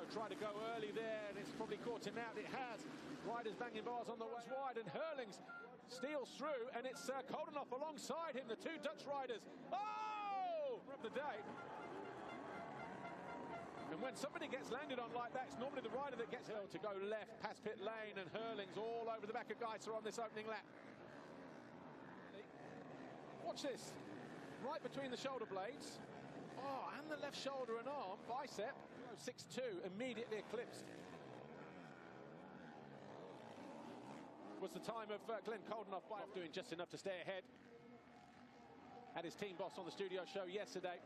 Prado tried to go early there, and it's probably caught him out. It has. Riders banging bars on the way wide, and Herlings steals through, and it's Coldenhoff alongside him, the two Dutch riders. Oh! Of the day. And when somebody gets landed on like that, it's normally the rider that gets to go left past pit lane, and Herlings all over the back of Gajser on this opening lap. Watch this. Right between the shoulder blades. Oh, and the left shoulder and arm, bicep. 6-2, immediately eclipsed. Was the time of Glenn Coldenhoff by doing just enough to stay ahead. Had his team boss on the studio show yesterday.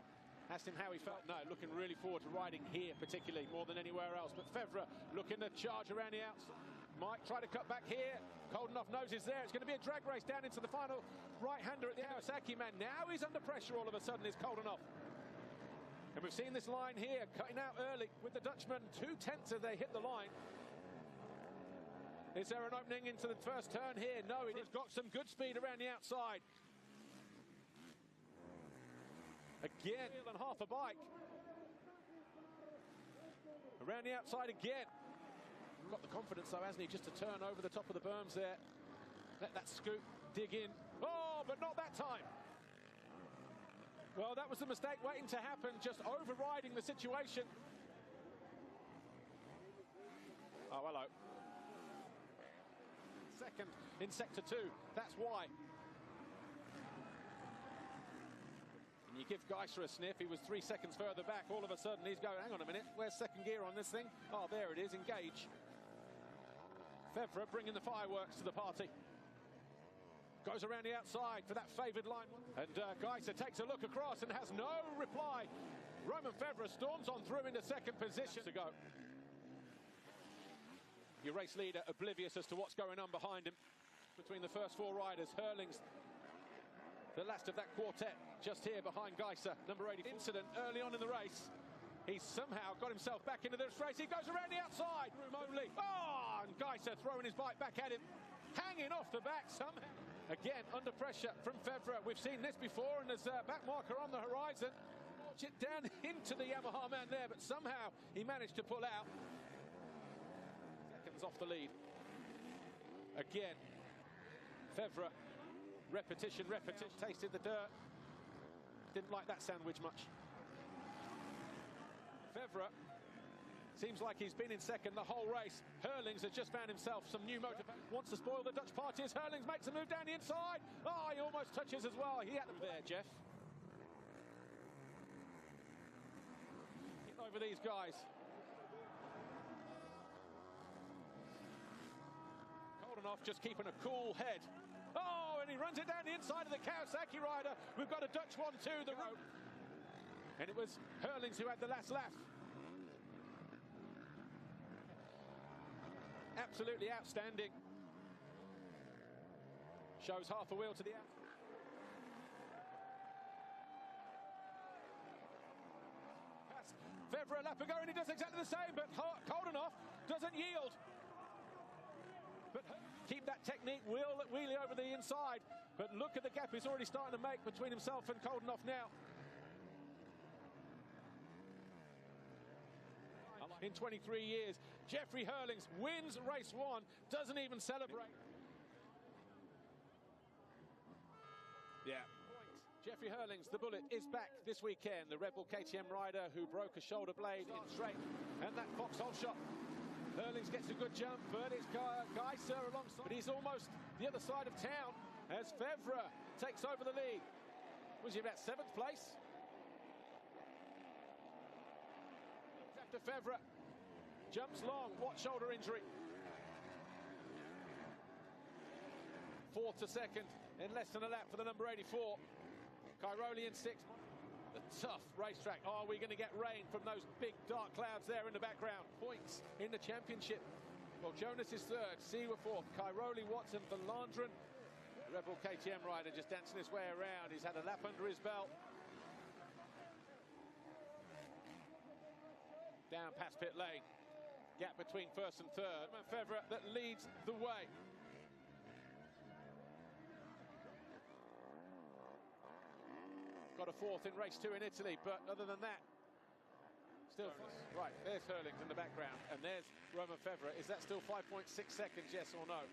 Asked him how he felt. No, looking really forward to riding here, particularly, more than anywhere else. But Febvre looking to charge around the outside. Might try to cut back here. Coldenhoff knows he's there. It's going to be a drag race down into the final right-hander at the Kawasaki man. Now he's under pressure all of a sudden, is Coldenhoff. And we've seen this line here, cutting out early with the Dutchman. 2/10 as they hit the line. Is there an opening into the first turn here? No, he's got some good speed around the outside. Again, and half a bike. Around the outside again. Got the confidence though, hasn't he, just to turn over the top of the berms there. Let that scoop dig in. Oh, but not that time. Well, that was the mistake waiting to happen, just overriding the situation. Oh, hello. Second in sector 2, that's why. And you give Gajser a sniff, he was 3 seconds further back. All of a sudden he's going, hang on a minute, where's second gear on this thing? Oh, there it is, engage. Febvre bringing the fireworks to the party. Goes around the outside for that favoured line. And Gajser takes a look across and has no reply. Romain Febvre storms on through into second position to go. Your race leader oblivious as to what's going on behind him. Between the first 4 riders, Herlings, the last of that quartet, just here behind Gajser, number 80. Incident early on in the race. He's somehow got himself back into this race. He goes around the outside. Room only. Oh, and Gajser throwing his bike back at him. Hanging off the back somehow. Again, under pressure from Febvre. We've seen this before, and there's a back marker on the horizon. Watch it down into the Yamaha man there, but somehow he managed to pull out. Seconds off the lead. Again, Febvre. Repetition. Tasted the dirt. Didn't like that sandwich much. Febvre seems like he's been in second the whole race. Herlings has just found himself some new motivation. Wants to spoil the Dutch party as Herlings makes a move down the inside. Oh, he almost touches as well. He had to there, Jeff. Get over these guys. Coldenhoff just keeping a cool head. Oh, and he runs it down the inside of the Kawasaki rider. We've got a Dutch one too, the road. And it was Herlings who had the last laugh. Absolutely outstanding. Shows half a wheel to the out. Febvre a lap ago, and he does exactly the same, but Coldenhoff doesn't yield. But keep that technique, wheelie over the inside. But look at the gap he's already starting to make between himself and Coldenhoff now. In 23 years, Jeffrey Herlings wins race 1, doesn't even celebrate. Yeah. Jeffrey Herlings, the Bullet, is back this weekend. The Red Bull KTM rider who broke a shoulder blade in straight. And that foxhole shot. Herlings gets a good jump, but it's Gajser alongside. But he's almost the other side of town as Febvre takes over the lead. Was he about 7th place? After Febvre jumps long, what shoulder injury? 4th to 2nd in less than a lap for the number 84. Cairoli in 6th. The tough racetrack. Are we going to get rain from those big dark clouds there in the background? Points in the championship. Well, Jonas is 3rd, Seawer 4th, Cairoli, Watson, Van Landeren. The Red Bull KTM rider just dancing his way around. He's had a lap under his belt. Down past pit lane. Gap between 1st and 3rd. Febvre that leads the way. Got a 4th in race 2 in Italy, but other than that, Still right, there's Herlings in the background, and there's Romain Febvre. Is that still 5.6 seconds, yes or no?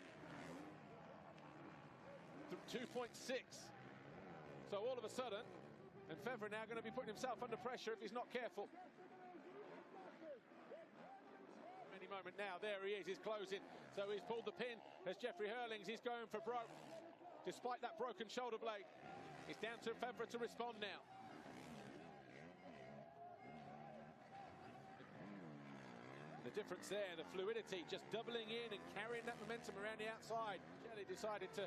2.6. So all of a sudden, and Febvre now going to be putting himself under pressure if he's not careful. Any moment now, there he is, he's closing. So he's pulled the pin as Jorge Herlings, he's going for broke. Despite that broken shoulder blade, it's down to Febvre to respond now. The difference there, the fluidity, just doubling in and carrying that momentum around the outside. Kelly decided to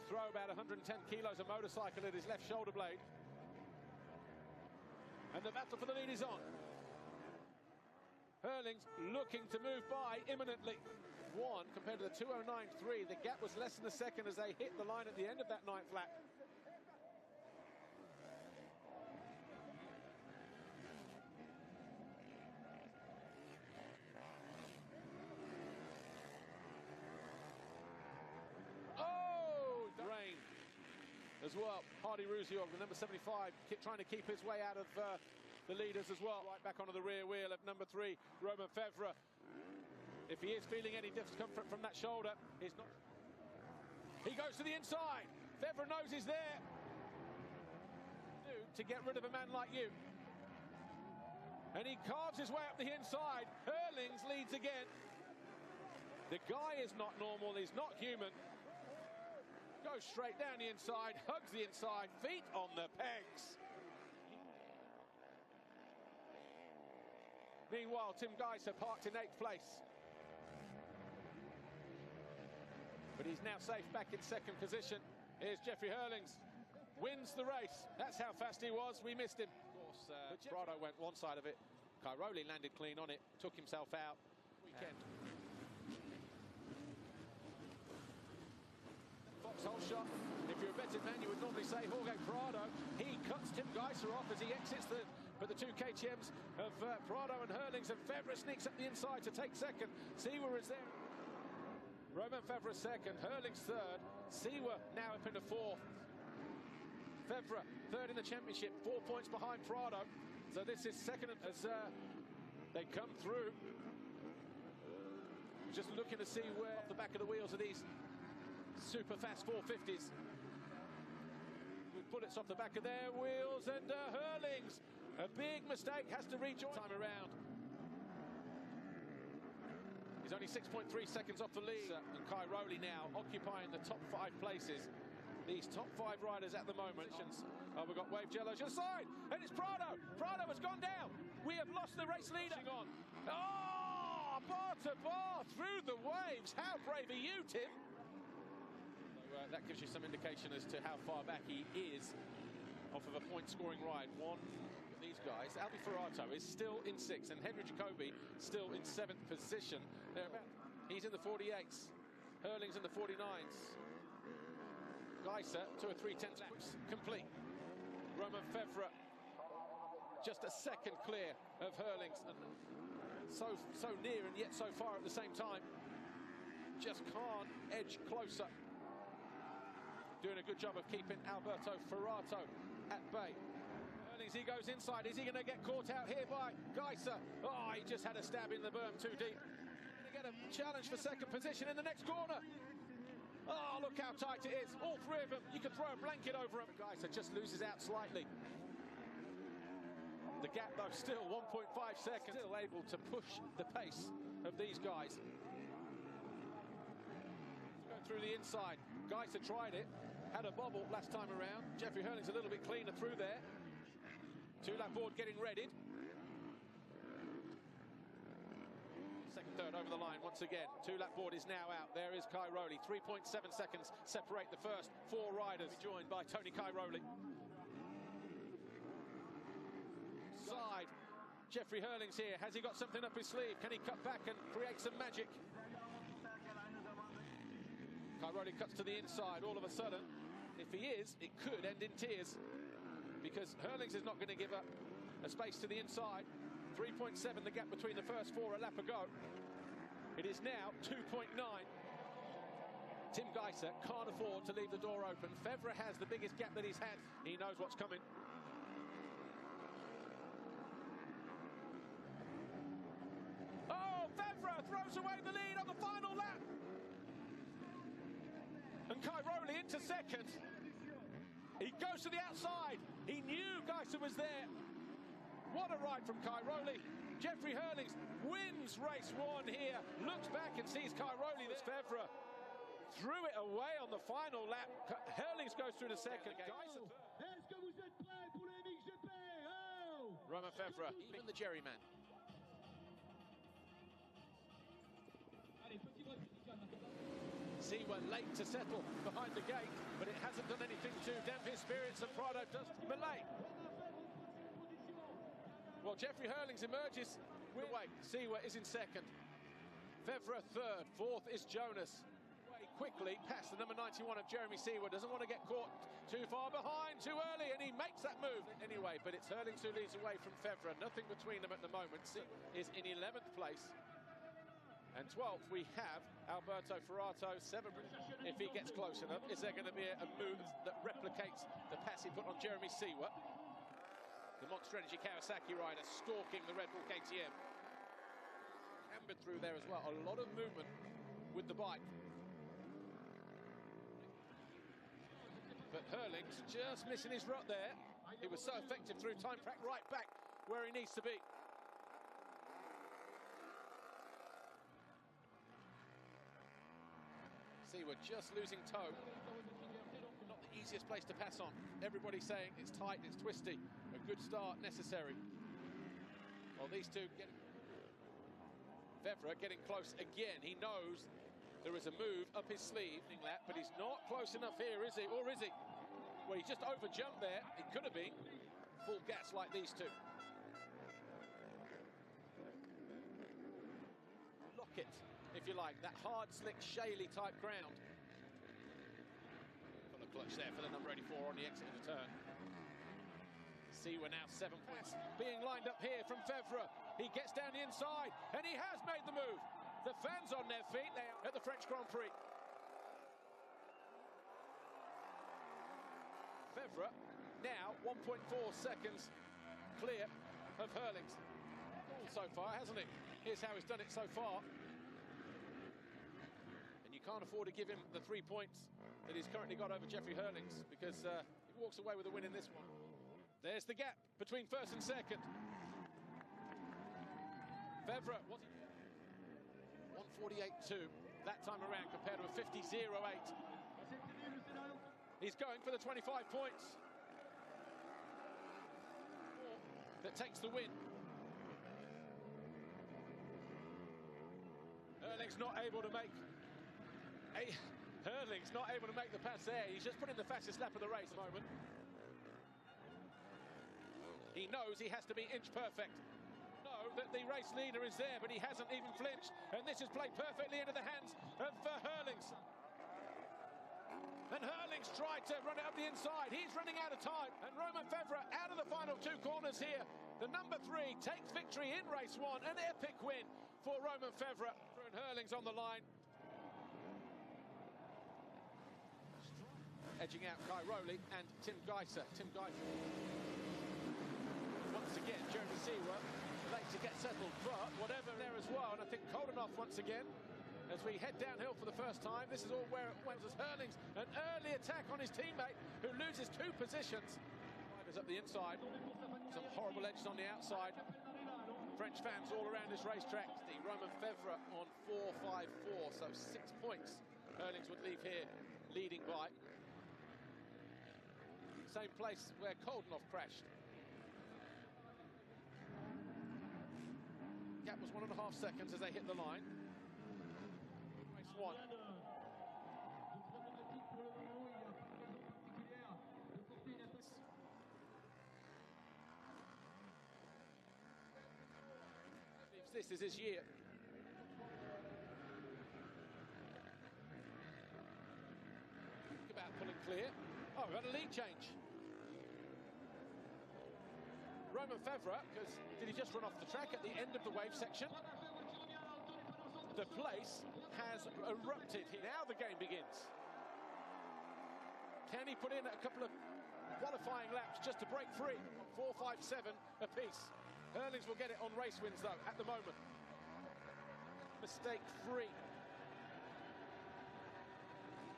throw about 110 kilos of motorcycle at his left shoulder blade. And the battle for the lead is on. Herlings looking to move by imminently. One compared to the 209.3. The gap was less than a second as they hit the line at the end of that night flat. As well, Hardy Ruziog, the number 75, trying to keep his way out of the leaders as well. Right back onto the rear wheel of number 3, Romain Febvre. If he is feeling any discomfort from that shoulder, he's not. He goes to the inside. Febvre knows he's there. To get rid of a man like you. And he carves his way up the inside. Herlings leads again. The guy is not normal, he's not human. Goes straight down the inside, hugs the inside, feet on the pegs. Meanwhile, Tim Gajser parked in 8th place. But he's now safe back in 2nd position. Here's Jorge Herlings, wins the race. That's how fast he was, we missed him. Of course, Prado went one side of it. Cairoli landed clean on it, took himself out. Weekend. Foxhole shot. If you're a betting man, you would normally say Jorge Prado. He cuts Tim Gajser off as he exits the 2 KTMs of Prado and Herlings, and Febvre sneaks up the inside to take 2nd. Seawer is there. Romain Febvre 2nd, Herlings 3rd. Seawer now up into 4th. Febvre 3rd in the championship, 4 points behind Prado. So this is 2nd as they come through. Just looking to see where off the back of the wheels of these super fast 450s. With bullets off the back of their wheels, and Herlings, a big mistake, has to rejoin time around. He's only 6.3 seconds off the lead. And Cairoli now occupying the top 5 places. These top 5 riders at the moment. Oh, we've got Wave Jello to the side, and it's Prado. Prado has gone down. We have lost the race leader. On. Oh, bar to bar through the waves. How brave are you, Tim? That gives you some indication as to how far back he is off of a point-scoring ride. One of these guys, Albi Ferrato, is still in 6th, and Henry Jacobi still in 7th position. He's in the 48s. Herlings in the 49s. Gajser, 2 or 3/10 laps complete. Romain Febvre just a second clear of Herlings. And so near and yet so far at the same time. Just can't edge closer. Doing a good job of keeping Alberto Ferrato at bay. Herlings, he goes inside. Is he going to get caught out here by Gajser? Oh, he just had a stab in the berm too deep. Going to get a challenge for 2nd position in the next corner. Oh, look how tight it is. All 3 of them. You could throw a blanket over him. Gajser just loses out slightly. The gap, though, still 1.5 seconds. Still able to push the pace of these guys. Going through the inside. Gajser tried it. Had a bobble last time around. Jorge Herlings a little bit cleaner through there. 2-lap board getting readied. 2nd, 3rd over the line once again. 2-lap board is now out. There is Cairoli. 3.7 seconds separate the first 4 riders. Joined by Tony Cairoli. Side. Jorge Herlings here. Has he got something up his sleeve? Can he cut back and create some magic? Cairoli cuts to the inside. All of a sudden, if he is, it could end in tears, because Herlings is not going to give up a space to the inside. 3.7 the gap between the first 4 a lap ago. It is now 2.9. Tim Gajser can't afford to leave the door open. Febvre has the biggest gap that he's had. He knows what's coming. Cairoli into second. He goes to the outside. He knew Gajser was there. What a ride from Cairoli. Jorge Herlings wins race 1 here. Looks back and sees Cairoli. This Febvre threw it away on the final lap. Herlings goes through the second. Gajser. Est-ce que vous êtes prêts pour le MXGP? Oh! Romain Febvre, even the Jerry man. Seawer late to settle behind the gate, but it hasn't done anything to damp his spirits, and Prado does Malay. Well, Jorge Herlings emerges with the way. Seawer is in second. Febvre third. Fourth is Jonas. Quickly past the number 91 of Jeremy Seawer. Doesn't want to get caught too far behind, too early, and he makes that move anyway. But it's Herlings who leads away from Febvre. Nothing between them at the moment. Is in 11th place. And 12th, we have Alberto Ferrato, 7th. If he gets close enough, is there going to be a move that replicates the pass he put on Jeremy Seawer? The Monster Energy Kawasaki rider stalking the Red Bull KTM. Cambered through there as well. A lot of movement with the bike. But Herlings just missing his rut there. He was so effective through time track, right back where he needs to be. See, we're just losing toe. Not the easiest place to pass on. Everybody's saying it's tight, it's twisty. A good start necessary. Well, these two getting... Febvre getting close again. He knows there is a move up his sleeve, lap, but he's not close enough here, is he? Or is he? Well, he just over-jumped there. It could have been full gas like these two. Lock it, if you like, that hard, slick, shaly type ground. Got a clutch there for the number 84 on the exit of the turn. Seawer now 7 points. Being lined up here from Febvre. He gets down the inside, and he has made the move. The fans on their feet now at the French Grand Prix. Febvre now 1.4 seconds clear of Herlings. So far, hasn't he? Here's how he's done it so far. And you can't afford to give him the 3 points that he's currently got over Jorge Herlings, because he walks away with a win in this one. There's the gap between first and second. Febvre, 148.2 that time around compared to a 50.08. He's going for the 25 points. That takes the win. Herlings not able to make Herlings not able to make the pass there. He's just put in the fastest lap of the race at the moment. He knows he has to be inch perfect. Know that the race leader is there, but he hasn't even flinched. And this is played perfectly into the hands of Herlings. And Herlings tried to run it up the inside. He's running out of time. And Romain Febvre out of the final two corners here. The number 3 takes victory in race 1. An epic win for Romain Febvre. And Herlings on the line. Edging out Cairoli and Tim Gajser. Once again, Jeremy Seawer late to get settled, but whatever there as well. And I think Coldenhoff once again, as we head downhill for the first time. This is all where it went as Herlings, an early attack on his teammate who loses 2 positions. Riders up the inside, some horrible edges on the outside. French fans all around this racetrack. Romain Febvre on 4.54, so 6 points. Herlings would leave here leading by. Same place where Coldenhoff crashed. Gap was 1.5 seconds as they hit the line. Race 1. This is his year. Think about pulling clear. Oh, we've had a lead change. Romain Febvre, because did he just run off the track at the end of the wave section? The place has erupted. Now the game begins. Can he put in a couple of qualifying laps just to break free? 4.57 apiece. Herlings will get it on race wins, though, at the moment. Mistake free.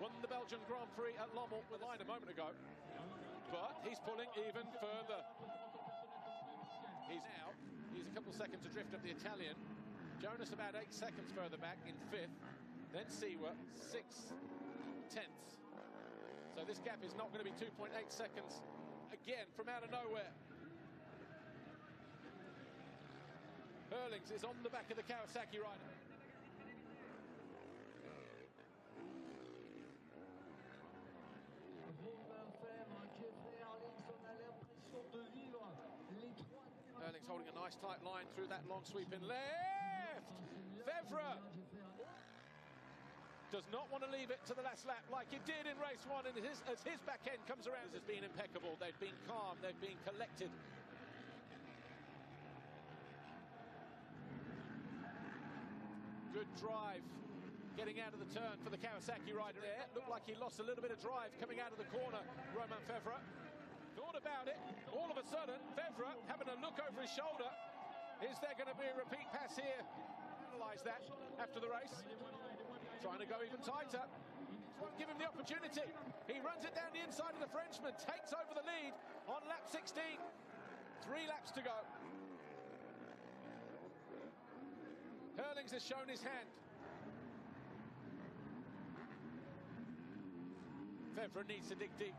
Won the Belgian Grand Prix at Lommel with a line a moment ago. But he's pulling even further. He's out. He's a couple seconds adrift of the Italian. Jonas about 8 seconds further back in 5th. Then Siwa, 6/10. So this gap is not going to be 2.8 seconds again from out of nowhere. Herlings is on the back of the Kawasaki rider. Herlings holding a nice tight line through that long sweep in left. Febvre does not want to leave it to the last lap like he did in race 1, and as his back end comes around, has been impeccable. They've been calm, they've been collected. Good drive getting out of the turn for the Kawasaki rider there. Looked like he lost a little bit of drive coming out of the corner, Romain Febvre. Thought about it, all of a sudden, Febvre having a look over his shoulder. Is there going to be a repeat pass here? Analyse that after the race. Trying to go even tighter. Won't give him the opportunity. He runs it down the inside of the Frenchman, takes over the lead on lap 16. 3 laps to go. Herlings has shown his hand. Febvre needs to dig deep.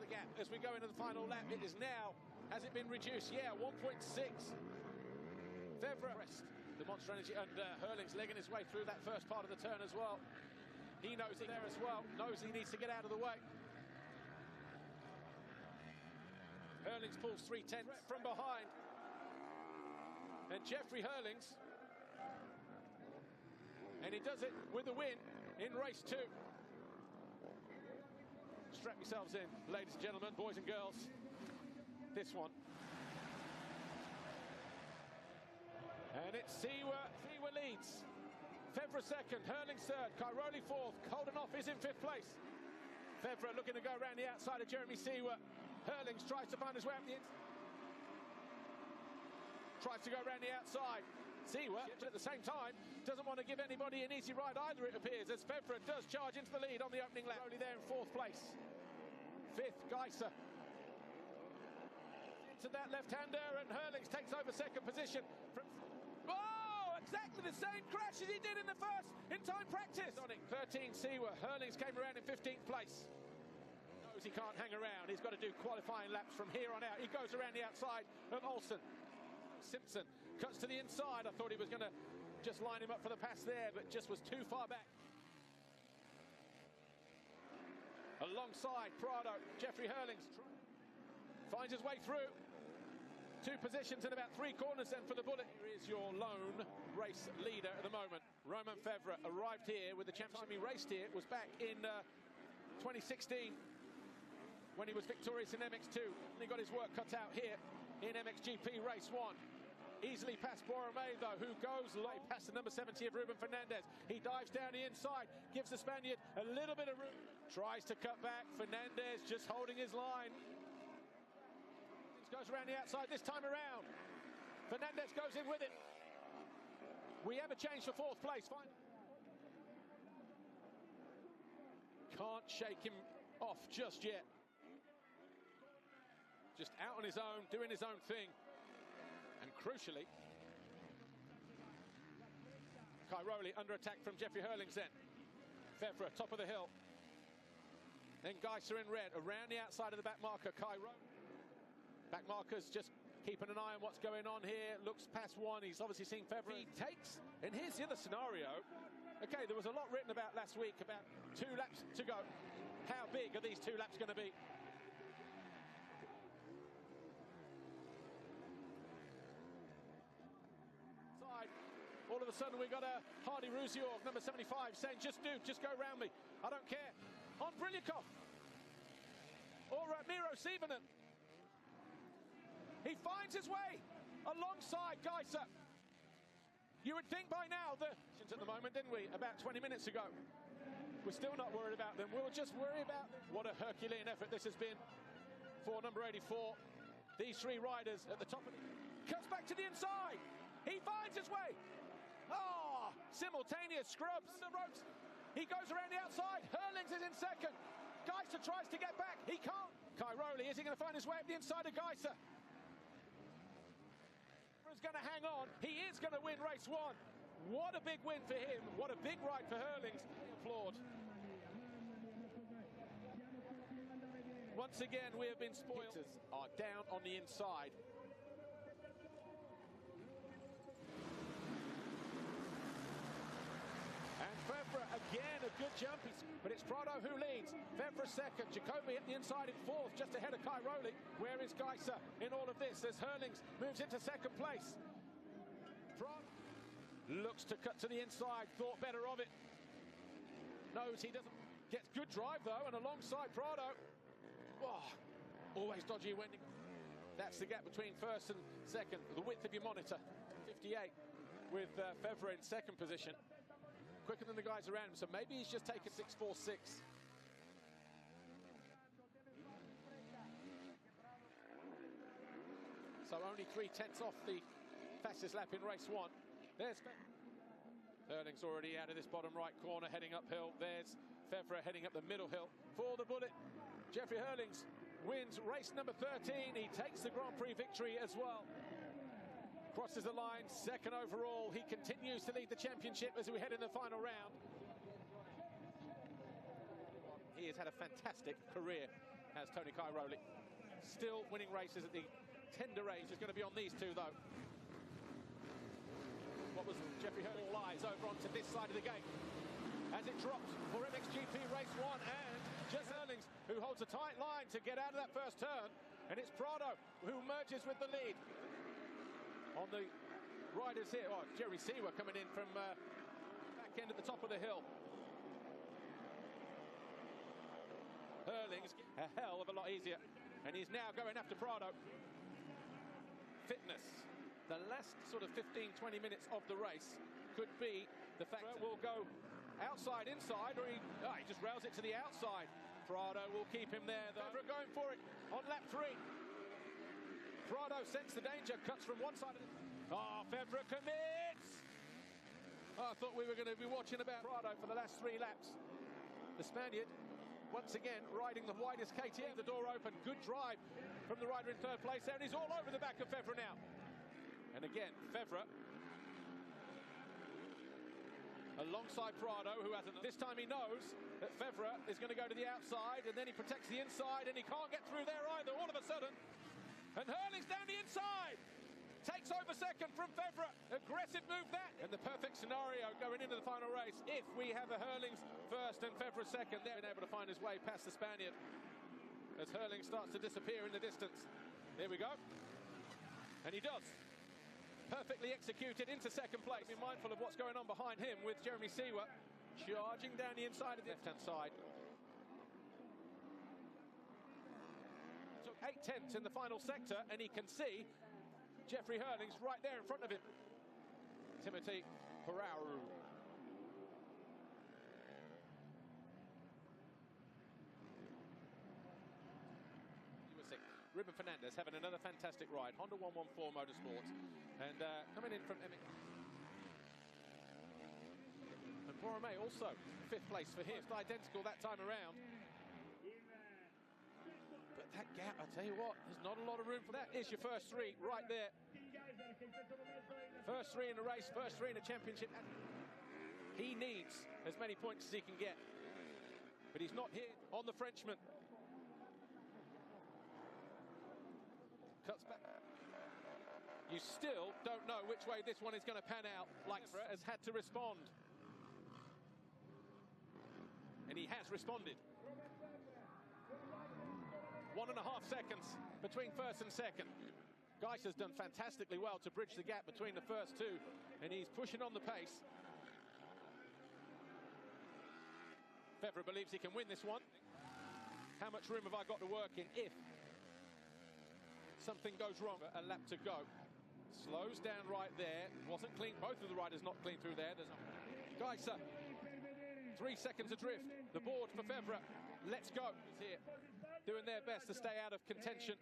The gap as we go into the final lap. It is now, has it been reduced? Yeah, 1.6. Febvre, the Monster Energy, and Herlings legging his way through that first part of the turn as well. He knows it there as well, knows he needs to get out of the way. Herlings pulls 3/10 from behind. And Jeffrey Herlings, and he does it with a win in race 2. Strap yourselves in, ladies and gentlemen, boys and girls. This one. And it's Siwa leads. Febvre 2nd, Herlings 3rd, Cairoli 4th, Coldenhoff is in 5th place. Febvre looking to go around the outside of Jeremy Siwa. Herlings tries to find his way up the inside. Tries to go around the outside. Siwa, at the same time, doesn't want to give anybody an easy ride either, it appears, as Febvre does charge into the lead on the opening lap. Only there in 4th place. 5th, Gajser. Into that left-hander, and Herlings takes over 2nd position. Oh, exactly the same crash as he did in the first in-time practice. 13, Siwa. Herlings came around in 15th place. Knows he can't hang around. He's got to do qualifying laps from here on out. He goes around the outside of Olsen. Simpson cuts to the inside. I thought he was going to just line him up for the pass there, but just was too far back. Alongside Prado, Jeffrey Herlings finds his way through. 2 positions and about 3 corners then for the bullet. Here is your lone race leader at the moment. Romain Febvre arrived here with the championship. He raced here, was back in 2016 when he was victorious in MX2. He got his work cut out here in MXGP race 1. Easily past Borromeo though, who goes low past the number 70 of Ruben Fernandez. He dives down the inside, gives the Spaniard a little bit of room. Tries to cut back, Fernandez just holding his line. Goes around the outside this time around. Fernandez goes in with it. We have a change for 4th place. Can't shake him off just yet. Just out on his own, doing his own thing. And crucially, Cairoli under attack from Jeffrey Herlings then. Febvre, top of the hill. Then Gajser in red, around the outside of the back marker, Cairoli. Back markers just keeping an eye on what's going on here. Looks past 1, he's obviously seen Febvre. He takes, and here's the other scenario. Okay, there was a lot written about last week about 2 laps to go. How big are these 2 laps going to be? All of a sudden we got a Hardy Ruziorg, number 75, saying, just go around me. I don't care. On Brilyakov. Or Miro Sievenen. He finds his way alongside Gajser. You would think by now at the moment, didn't we? About 20 minutes ago. We're still not worried about them. We'll just worry about them. What a Herculean effort this has been for number 84. These 3 riders at the top of the... Cuts back to the inside. He finds his way. Oh, simultaneous scrubs the ropes. He goes around the outside. Herlings is in second. Gajser tries to get back. He can't. Cairoli, is he going to find his way up the inside of Gajser? He's going to hang on. He is going to win race one. What a big win for him. What a big ride for Herlings. Applaud. Once again, we have been spoiled. Are down on the inside. And Febvre again, a good jump, but it's Prado who leads. Febvre second, Jacobi at the inside in fourth, just ahead of Cairoli. Where is Gajser in all of this as Herlings moves into second place? Prado looks to cut to the inside, thought better of it. Knows he doesn't. Gets good drive though, and alongside Prado. Oh, always dodgy when. That's the gap between first and second, the width of your monitor. 58 with Febvre in second position. Quicker than the guys around him, so maybe he's just taken 6.46. So only 3/10 off the fastest lap in race one. There's Herlings already out of this bottom right corner, heading uphill. There's Febvre heading up the middle hill for the bullet. Jeffrey Herlings wins race number 13. He takes the Grand Prix victory as well. Crosses the line, second overall. He continues to lead the championship as we head in the final round. He has had a fantastic career, as Antonio Cairoli. Still winning races at the tender age. Is going to be on these two, though. What was Jeffrey Herlings lies over onto this side of the gate as it drops for MXGP race one, and just Herlings who holds a tight line to get out of that first turn, and it's Prado who merges with the lead. On the riders here, oh, Jerry Seawer coming in from back end at the top of the hill. Herlings, a hell of a lot easier, and he's now going after Prado. Fitness, the last sort of 15-20 minutes of the race could be the factor. Will go outside, inside, or he just rails it to the outside. Prado will keep him there, though. Febvre going for it on lap 3. Prado sensed the danger, cuts from one side of it. Oh, Febvre commits! Oh, I thought we were going to be watching about Prado for the last 3 laps. The Spaniard, once again, riding the widest KTM. The door open, good drive from the rider in third place there, and he's all over the back of Febvre now. And again, Febvre alongside Prado, who hasn't. This time he knows that Febvre is going to go to the outside, and then he protects the inside, and he can't get through there either, all of a sudden. And Herlings down the inside. Takes over second from Febvre. Aggressive move that. And the perfect scenario going into the final race. If we have a Herlings first and Febvre second, they're able to find his way past the Spaniard as Herlings starts to disappear in the distance. Here we go. And he does. Perfectly executed into second place. Be mindful of what's going on behind him with Jeremy Seawer charging down the inside of the left-hand side. 8/10 in the final sector, and he can see Jeffrey Herlings right there in front of him. Timothy Pararu. Ruben Fernandez having another fantastic ride. Honda 114 Motorsports, and coming in from MX. And Romain also 5th place for him. It's identical that time around. That gap, I tell you what, there's not a lot of room for that. Is your first 3 right there. First 3 in the race, first 3 in the championship. He needs as many points as he can get. But he's not here on the Frenchman. Cuts back. You still don't know which way this one is going to pan out. Like has had to respond. And he has responded. 1.5 seconds between first and second. Gajser's done fantastically well to bridge the gap between the first 2, and he's pushing on the pace. Febvre believes he can win this one. How much room have I got to work in if something goes wrong? A lap to go. Slows down right there. Wasn't clean. Both of the riders not clean through there. There's Gajser. 3 seconds adrift. The board for Febvre. Let's go. He's here. Doing their best to stay out of contention.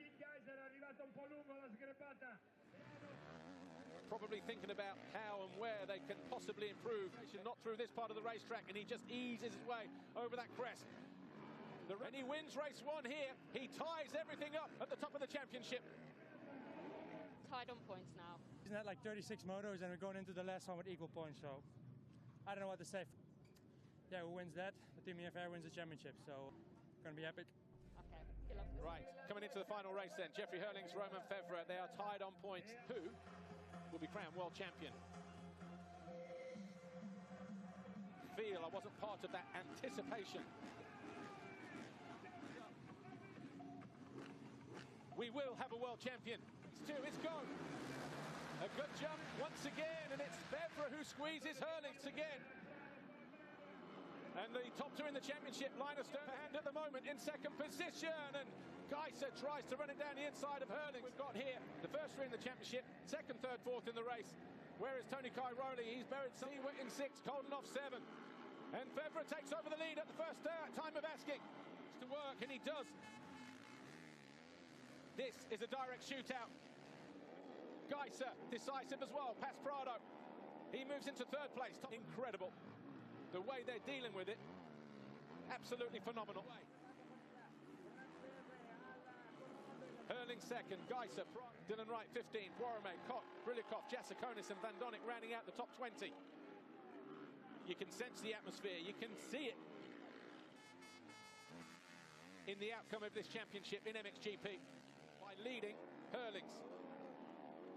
probably thinking about how and where they can possibly improve. Not through this part of the racetrack, and he just eases his way over that crest. And he wins race 1 here. He ties everything up at the top of the championship. Tied on points now. Isn't that like 36 motos, and we're going into the last one with equal points, so I don't know what to say. Yeah, who wins that? The team Fefer wins the championship, so going to be epic. Okay, good luck. Right, coming into the final race then, Jorge Herlings, Romain Febvre, they are tied on points. Who will be crowned world champion? I wasn't part of that anticipation. We will have a world champion. It's go. A good jump once again, and it's Febvre who squeezes Herlings again. And the top 2 in the championship, Linus Sternhand at the moment in second position, and Gajser tries to run it down the inside of Herlings. We've got here the first 3 in the championship, second, third, fourth in the race. Where is Antonio Cairoli? He's buried in 6, Coldenhoff 7. And Febvre takes over the lead at the first time of asking. It's to work, and he does. This is a direct shootout. Gajser, decisive as well, past Prado. He moves into third place. Incredible. The way they're dealing with it, absolutely phenomenal. Herlings second, Gajser, Dylan Wright 15, Warame, Koch, Brilikov, Jasikonis and Van Donnick rounding out the top 20. You can sense the atmosphere, you can see it in the outcome of this championship in MXGP by leading Herlings.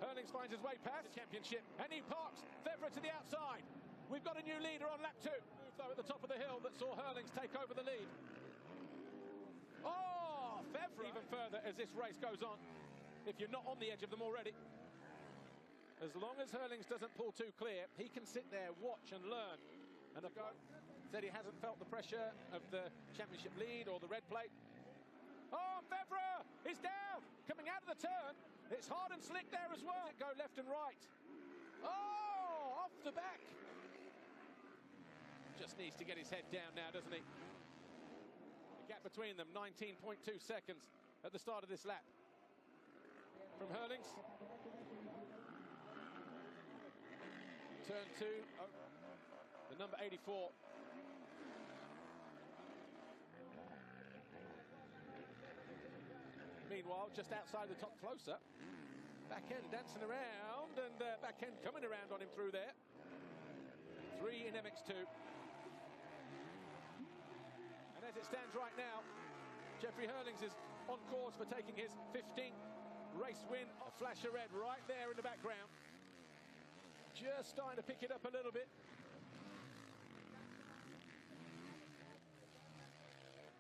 Herlings finds his way past the championship, and he parks Febvre to the outside. We've got a new leader on lap 2. Move though at the top of the hill that saw Herlings take over the lead. Oh, Febvre even further as this race goes on, if you're not on the edge of them already. As long as Herlings doesn't pull too clear, he can sit there, watch and learn. And a go. Said he hasn't felt the pressure of the championship lead or the red plate. Oh, Febvre is down, coming out of the turn. It's hard and slick there as well. Go left and right. Oh, off the back. Just needs to get his head down now, doesn't he? The gap between them, 19.2 seconds at the start of this lap. From Herlings. Turn 2, the number 84. Meanwhile, just outside the top, closer. Back end dancing around, and back end coming around on him through there. 3 in MX2. And as it stands right now, Jorge Herlings is on course for taking his 15th race win. A flash of red right there in the background. Just starting to pick it up a little bit.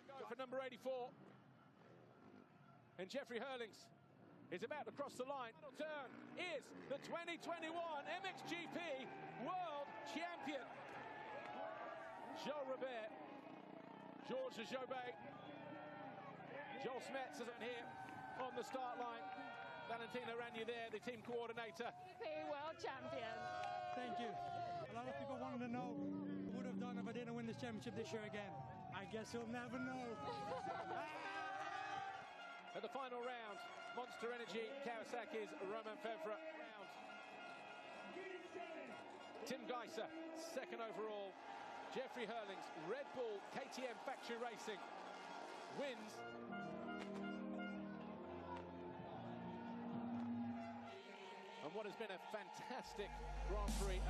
Go for number 84. And Jorge Herlings is about to cross the line. Final turn is the 2021 MXGP World Champion. Robert, Georges Jobet, Joel Smets is here on the start line. Valentina Rania there, the team coordinator. MXGP World Champion. Thank you. A lot of people wanted to know what I would have done if I didn't win this championship this year again. I guess you'll never know. At the final round, Monster Energy, Kawasaki's Romain Febvre round. Tim Gajser, second overall. Jorge Herlings, Red Bull KTM Factory Racing, wins. And what has been a fantastic Grand Prix.